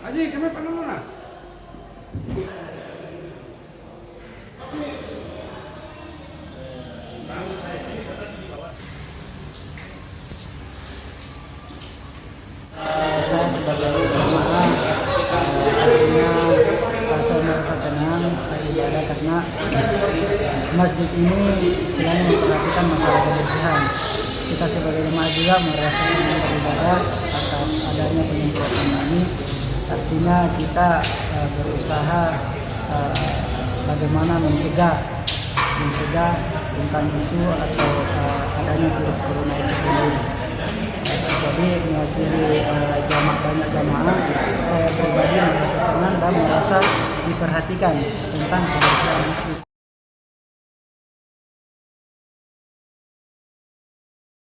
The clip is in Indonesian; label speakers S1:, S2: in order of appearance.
S1: Aji, kami pakai mana?
S2: Saya sebagai jemaah akhirnya saya merasa tenang beribadah karena masjid ini istilahnya memperhatikan masalah kebersihan. Kita sebagai jemaah juga merasa senang beribadah atas adanya penyemprotan ini. Artinya kita berusaha bagaimana mencegah tentang isu atau adanya virus corona itu sendiri. Jadi mewakili banyak jamaah, saya pribadi merasa senang dan merasa diperhatikan tentang kebersihan masjid.